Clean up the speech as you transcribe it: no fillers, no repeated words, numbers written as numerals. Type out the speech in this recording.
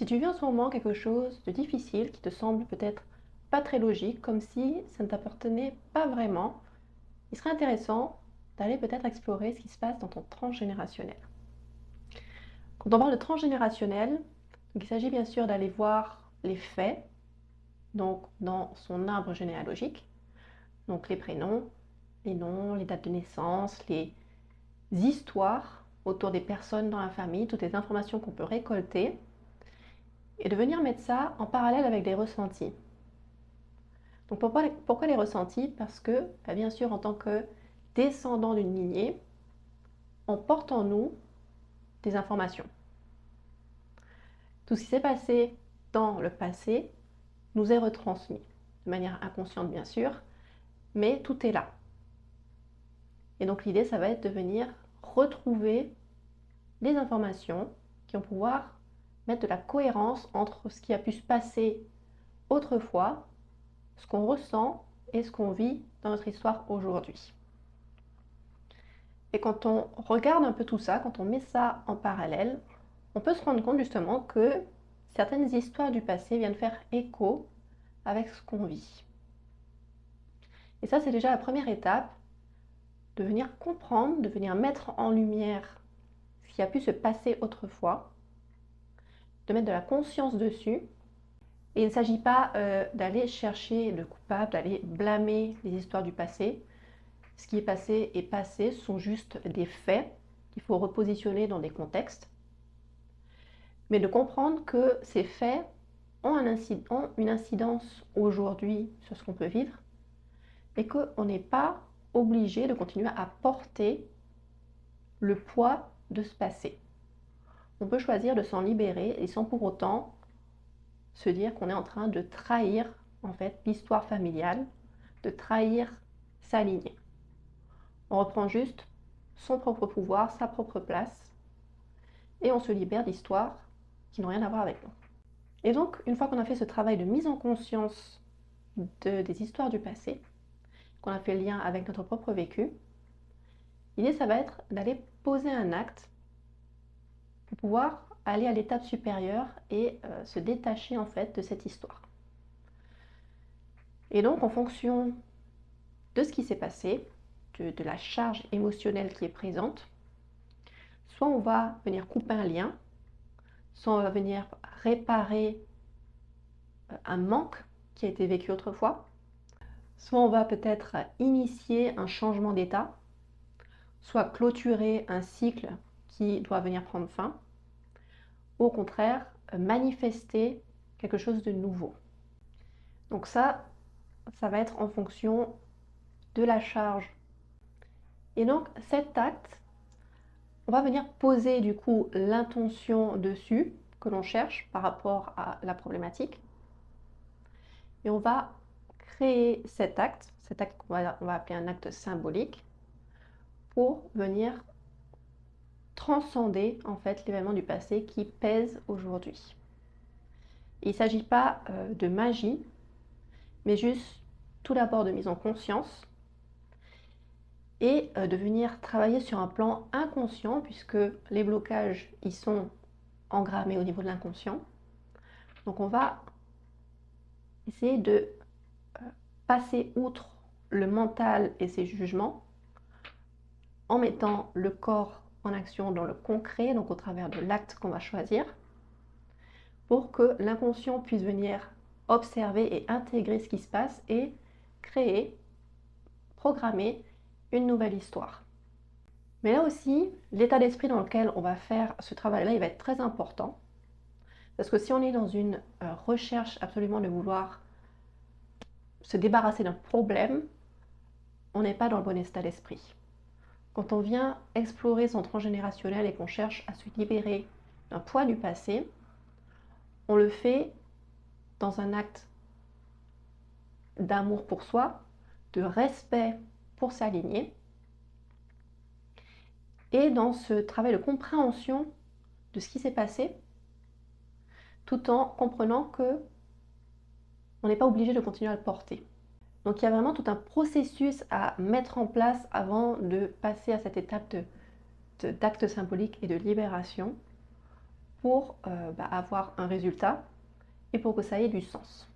Si tu vis en ce moment quelque chose de difficile qui te semble peut-être pas très logique, comme si ça ne t'appartenait pas vraiment, il serait intéressant d'aller peut-être explorer ce qui se passe dans ton transgénérationnel. Quand on parle de transgénérationnel, donc il s'agit bien sûr d'aller voir les faits, donc dans son arbre généalogique, donc les prénoms, les noms, les dates de naissance, les histoires autour des personnes dans la famille, toutes les informations qu'on peut récolter, et de venir mettre ça en parallèle avec des ressentis. Donc pourquoi les ressentis? Parce que, bien sûr, en tant que descendant d'une lignée, on porte en nous des informations. Tout ce qui s'est passé dans le passé nous est retransmis, de manière inconsciente bien sûr, mais tout est là. Et donc l'idée, ça va être de venir retrouver les informations qui vont pouvoir mettre de la cohérence entre ce qui a pu se passer autrefois, ce qu'on ressent et ce qu'on vit dans notre histoire aujourd'hui. Et quand on regarde un peu tout ça, quand on met ça en parallèle, on peut se rendre compte justement que certaines histoires du passé viennent faire écho avec ce qu'on vit. Et ça, c'est déjà la première étape, de venir comprendre, de venir mettre en lumière ce qui a pu se passer autrefois, de mettre de la conscience dessus. Et il ne s'agit pas d'aller chercher le coupable, d'aller blâmer les histoires du passé. Ce qui est passé, ce sont juste des faits qu'il faut repositionner dans des contextes. Mais de comprendre que ces faits ont une incidence aujourd'hui sur ce qu'on peut vivre et qu'on n'est pas obligé de continuer à porter le poids de ce passé. On peut choisir de s'en libérer et sans pour autant se dire qu'on est en train de trahir en fait l'histoire familiale, de trahir sa lignée. On reprend juste son propre pouvoir, sa propre place et on se libère d'histoires qui n'ont rien à voir avec nous. Et donc, une fois qu'on a fait ce travail de mise en conscience des histoires du passé, qu'on a fait le lien avec notre propre vécu, l'idée, ça va être d'aller poser un acte pour pouvoir aller à l'étape supérieure et se détacher en fait de cette histoire. Et donc, en fonction de ce qui s'est passé, de la charge émotionnelle qui est présente, soit on va venir couper un lien, soit on va venir réparer un manque qui a été vécu autrefois, soit on va peut-être initier un changement d'état, soit clôturer un cycle qui doit venir prendre fin, ou au contraire manifester quelque chose de nouveau. Donc ça va être en fonction de la charge. Et donc cet acte, on va venir poser du coup l'intention dessus que l'on cherche par rapport à la problématique. Et on va créer cet acte qu'on va appeler un acte symbolique, pour venir transcender en fait l'événement du passé qui pèse aujourd'hui. Il ne s'agit pas de magie, mais juste tout d'abord de mise en conscience et de venir travailler sur un plan inconscient, puisque les blocages y sont engrammés au niveau de l'inconscient. Donc on va essayer de passer outre le mental et ses jugements en mettant le corps en action dans le concret, donc au travers de l'acte qu'on va choisir, pour que l'inconscient puisse venir observer et intégrer ce qui se passe et créer, programmer une nouvelle histoire. Mais là aussi, l'état d'esprit dans lequel on va faire ce travail-là, il va être très important. Parce que si on est dans une recherche absolument de vouloir se débarrasser d'un problème, on n'est pas dans le bon état d'esprit. Quand on vient explorer son transgénérationnel et qu'on cherche à se libérer d'un poids du passé, on le fait dans un acte d'amour pour soi, de respect pour sa lignée, et dans ce travail de compréhension de ce qui s'est passé, tout en comprenant que on n'est pas obligé de continuer à le porter. Donc il y a vraiment tout un processus à mettre en place avant de passer à cette étape d'acte symbolique et de libération, pour avoir un résultat et pour que ça ait du sens.